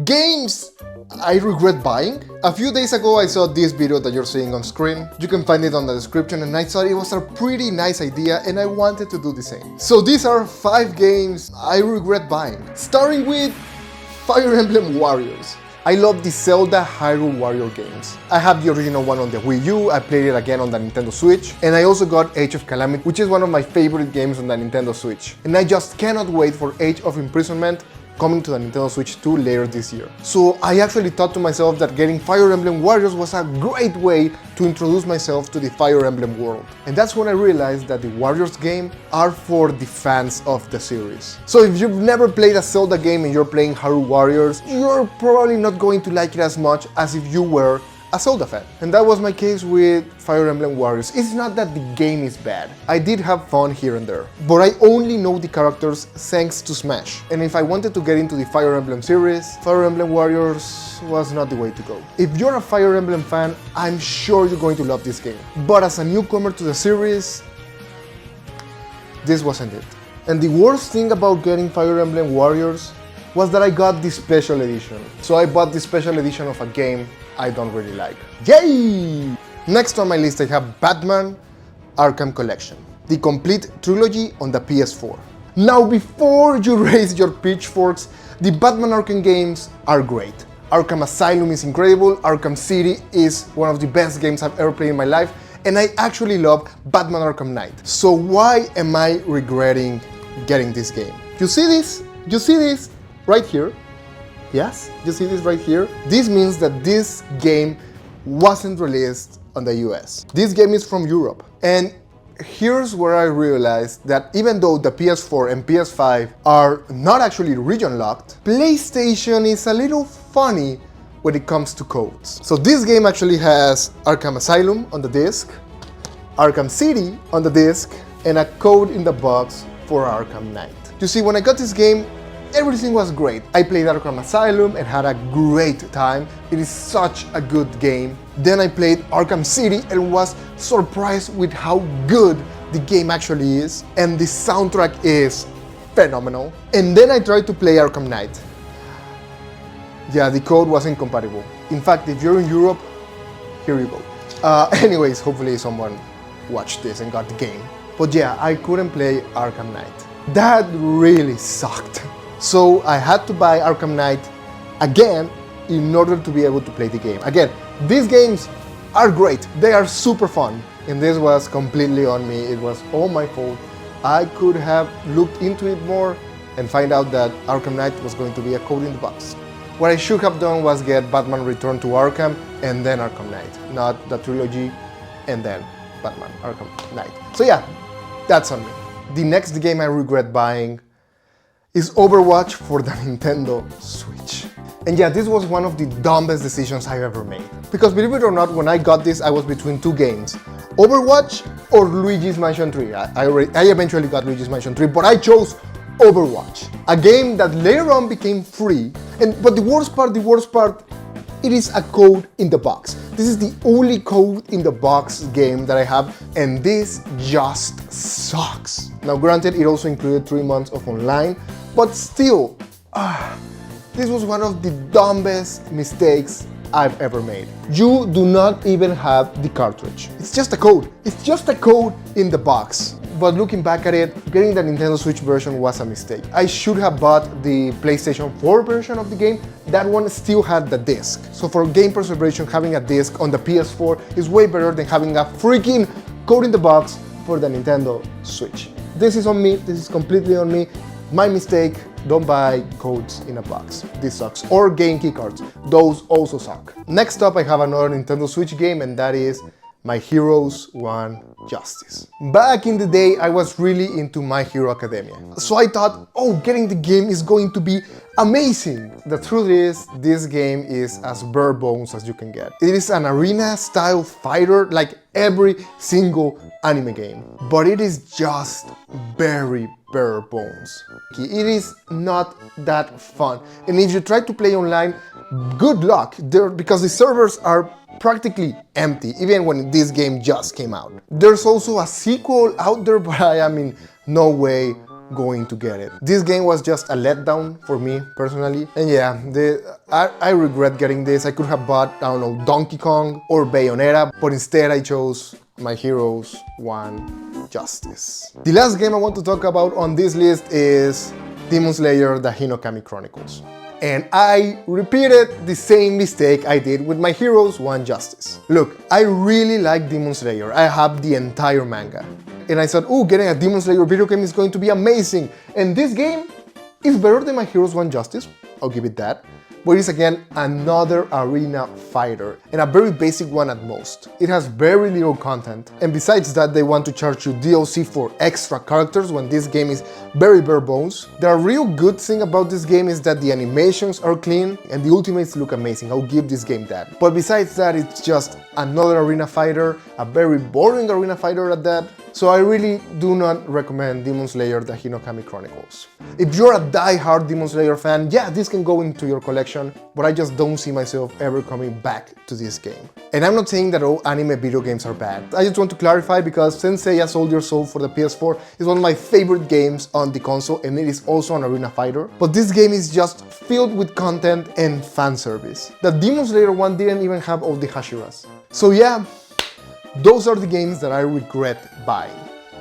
Games I regret buying. A few days ago I saw this video that you're seeing on screen. You can find it on the description, and I thought it was a pretty nice idea and I wanted to do the same. So these are 5 games I regret buying. Starting with Fire Emblem Warriors. I love the Zelda Hyrule Warriors games. I have the original one on the Wii U, I played it again on the Nintendo Switch, and I also got Age of Calamity, which is one of my favorite games on the Nintendo Switch. And I just cannot wait for Age of Imprisonment coming to the Nintendo Switch 2 later this year. So I actually thought to myself that getting Fire Emblem Warriors was a great way to introduce myself to the Fire Emblem world. And that's when I realized that the Warriors game are for the fans of the series. So if you've never played a Zelda game and you're playing Hyrule Warriors, you're probably not going to like it as much as if you were a Zelda fan. And that was my case with Fire Emblem Warriors. It's not that the game is bad. I did have fun here and there, but I only know the characters thanks to Smash. And if I wanted to get into the Fire Emblem series, Fire Emblem Warriors was not the way to go. If you're a Fire Emblem fan, I'm sure you're going to love this game. But as a newcomer to the series, this wasn't it. And the worst thing about getting Fire Emblem Warriors was that I got the special edition. So I bought the special edition of a game I don't really like. Yay! Next on my list I have Batman Arkham Collection, the complete trilogy on the PS4. Now before you raise your pitchforks, the Batman Arkham games are great. Arkham Asylum is incredible, Arkham City is one of the best games I've ever played in my life, and I actually love Batman Arkham Knight. So why am I regretting getting this game? You see this? You see this right here? Yes, you see this right here? This means that this game wasn't released on the US. This game is from Europe. And here's where I realized that even though the PS4 and PS5 are not actually region locked, PlayStation is a little funny when it comes to codes. So this game actually has Arkham Asylum on the disc, Arkham City on the disc, and a code in the box for Arkham Knight. You see, when I got this game, everything was great. I played Arkham Asylum and had a great time. It is such a good game. Then I played Arkham City and was surprised with how good the game actually is. And the soundtrack is phenomenal. And then I tried to play Arkham Knight. Yeah, the code wasn't compatible. In fact, if you're in Europe, here you go. Anyways, hopefully someone watched this and got the game. But yeah, I couldn't play Arkham Knight. That really sucked. So I had to buy Arkham Knight again in order to be able to play the game. Again, these games are great, they are super fun, and this was completely on me. It was all my fault. I could have looked into it more and find out that Arkham Knight was going to be a code in the box. What I should have done was get Batman Return to Arkham and then Arkham Knight, not the trilogy and then Batman Arkham Knight. So yeah, that's on me. The next game I regret buying is Overwatch for the Nintendo Switch. And yeah, this was one of the dumbest decisions I've ever made. Because believe it or not, when I got this, I was between 2 games. Overwatch or Luigi's Mansion 3. I eventually got Luigi's Mansion 3, but I chose Overwatch. A game that later on became free. But the worst part, it is a code in the box. This is the only code in the box game that I have, and this just sucks. Now granted, it also included 3 months of online, but still, this was one of the dumbest mistakes I've ever made. You do not even have the cartridge. It's just a code. It's just a code in the box. But looking back at it, getting the Nintendo Switch version was a mistake. I should have bought the PlayStation 4 version of the game. That one still had the disc. So for game preservation, having a disc on the PS4 is way better than having a freaking code in the box for the Nintendo Switch. This is on me. This is completely on me. My mistake. Don't buy codes in a box. This sucks. Or game keycards. Those also suck. Next up, I have another Nintendo Switch game, and that is My Heroes 1 Justice. Back in the day, I was really into My Hero Academia. So I thought, oh, getting the game is going to be amazing. The truth is, this game is as bare bones as you can get. It is an arena-style fighter like every single anime game. But it is just very bare bones. It is not that fun. And if you try to play online, good luck, because the servers are practically empty, even when this game just came out. There's also a sequel out there, but I am in no way going to get it. This game was just a letdown for me personally, and yeah, I regret getting this. I could have bought, I don't know, Donkey Kong or Bayonetta, but instead I chose My Heroes 1 Justice. The last game I want to talk about on this list is Demon Slayer: The Hinokami Chronicles. And I repeated the same mistake I did with My Heroes 1 Justice. Look, I really like Demon Slayer. I have the entire manga. And I thought, ooh, getting a Demon Slayer video game is going to be amazing. And this game is better than My Heroes 1 Justice, I'll give it that. But it's again another arena fighter, and a very basic one at most. It has very little content, and besides that they want to charge you DLC for extra characters when this game is very bare bones. The real good thing about this game is that the animations are clean and the ultimates look amazing. I'll give this game that. But besides that, it's just another arena fighter, a very boring arena fighter at that. So I really do not recommend Demon Slayer: The Hinokami Chronicles. If you're a die-hard Demon Slayer fan, yeah, this can go into your collection, but I just don't see myself ever coming back to this game. And I'm not saying that all anime video games are bad. I just want to clarify because Senseiya Soldier Soul for the PS4 is one of my favorite games on the console, and it is also an arena fighter. But this game is just filled with content and fan service. The Demon Slayer one didn't even have all the Hashiras. So yeah, those are the games that I regret buying.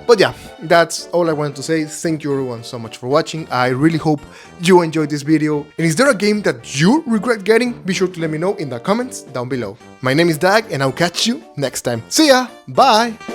But yeah, that's all I wanted to say. Thank you everyone so much for watching. I really hope you enjoyed this video. And is there a game that you regret getting? Be sure to let me know in the comments down below. My name is DAGG and I'll catch you next time. See ya! Bye!